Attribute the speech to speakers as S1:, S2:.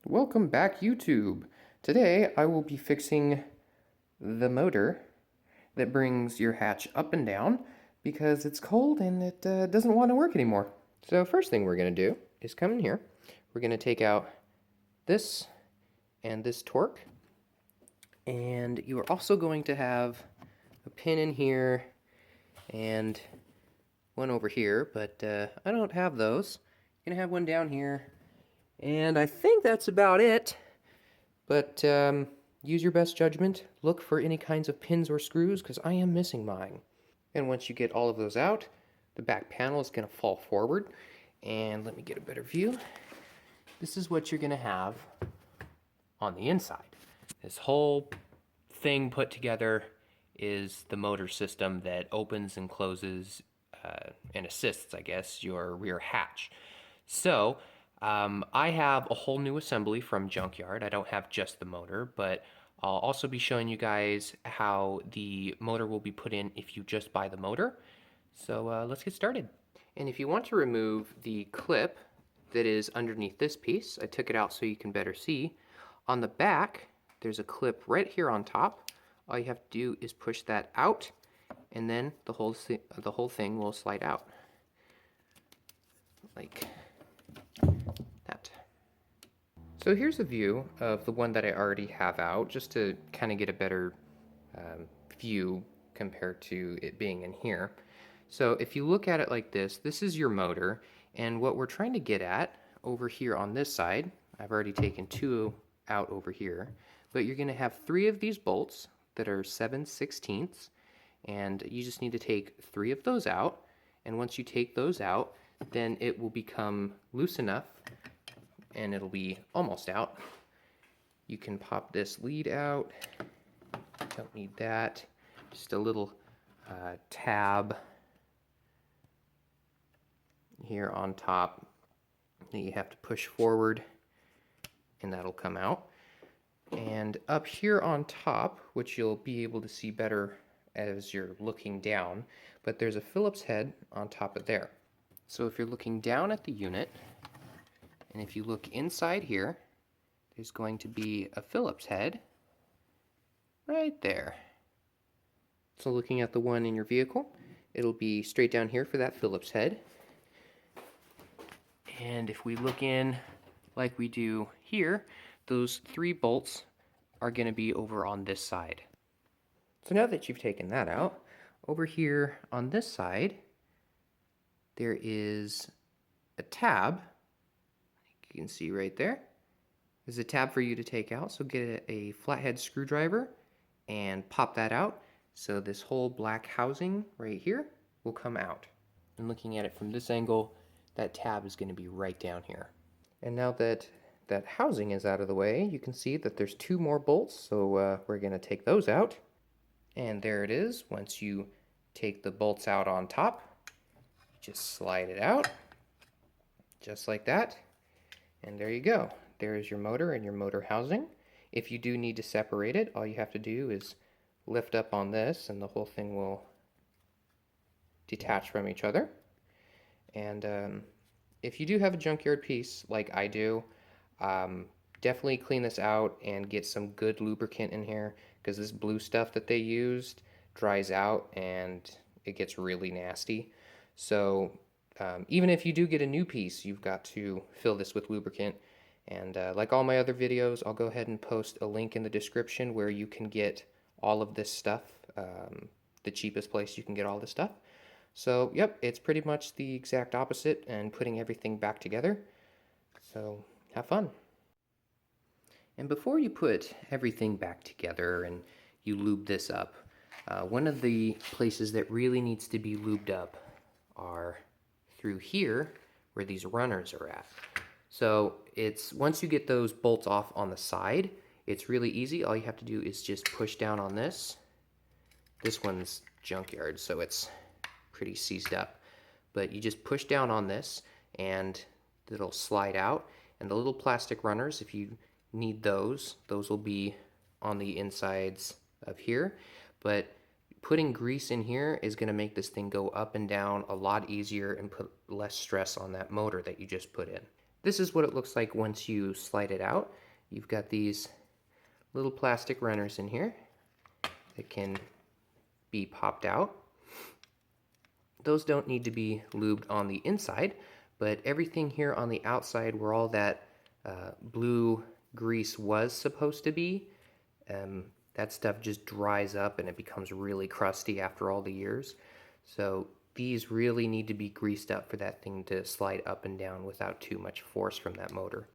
S1: Welcome back, YouTube. Today I will be fixing the motor that brings your hatch up and down because it's cold and it doesn't want to work anymore. So first thing we're going to do is come in here. We're going to take out this and this torque, and you are also going to have a pin in here and one over here, but I don't have those. I'm going to have one down here, and I think that's about it. But use your best judgment. Look for any kinds of pins or screws because I am missing mine. And once you get all of those out, the back panel is going to fall forward. And let me get a better view. This is what you're going to have on the inside. This whole thing put together is the motor system that opens and closes and assists, I guess, your rear hatch. So I have a whole new assembly from Junkyard. I don't have just the motor, but I'll also be showing you guys how the motor will be put in if you just buy the motor. So let's get started. And if you want to remove the clip that is underneath this piece, I took it out so you can better see. On the back, there's a clip right here on top. All you have to do is push that out, and then the whole thing will slide out like that. So here's a view of the one that I already have out, just to kind of get a better view compared to it being in here. So if you look at it like this, this is your motor, and what we're trying to get at over here on this side, I've already taken two out over here, but you're going to have 3 of these bolts that are 7/16, and you just need to take 3 of those out, and once you take those out, then it will become loose enough and it'll be almost out. You can pop this lead out. Don't need that. Just a little tab here on top that you have to push forward, and that'll come out. And up here on top, which you'll be able to see better as you're looking down, but there's a Phillips head on top of there. So if you're looking down at the unit, and if you look inside here, there's going to be a Phillips head right there. So looking at the one in your vehicle, it'll be straight down here for that Phillips head. And if we look in like we do here, those 3 bolts are going to be over on this side. So now that you've taken that out, over here on this side, there is a tab. You can see right there. There's a tab for you to take out, so get a flathead screwdriver and pop that out. So this whole black housing right here will come out. And looking at it from this angle, that tab is going to be right down here. And now that that housing is out of the way, you can see that there's 2 more bolts, so we're going to take those out. And there it is. Once you take the bolts out on top, just slide it out, just like that. And there you go. There's your motor and your motor housing. If you do need to separate it, all you have to do is lift up on this and the whole thing will detach from each other. And if you do have a junkyard piece like I do, definitely clean this out and get some good lubricant in here, because this blue stuff that they used dries out and it gets really nasty. So even if you do get a new piece, you've got to fill this with lubricant. And like all my other videos, I'll go ahead and post a link in the description where you can get all of this stuff, the cheapest place you can get all this stuff. So yep, it's pretty much the exact opposite and putting everything back together. So have fun. And before you put everything back together and you lube this up, one of the places that really needs to be lubed up are through here where these runners are at. So it's once you get those bolts off on the side, it's really easy. All you have to do is just push down on this. This one's Junkyard, so it's pretty seized up. But you just push down on this and it'll slide out. And the little plastic runners, if you need those will be on the insides of here. But putting grease in here is going to make this thing go up and down a lot easier and put less stress on that motor that you just put in. This is what it looks like once you slide it out. You've got these little plastic runners in here that can be popped out. Those don't need to be lubed on the inside, but everything here on the outside where all that blue grease was supposed to be, that stuff just dries up and it becomes really crusty after all the years. So these really need to be greased up for that thing to slide up and down without too much force from that motor.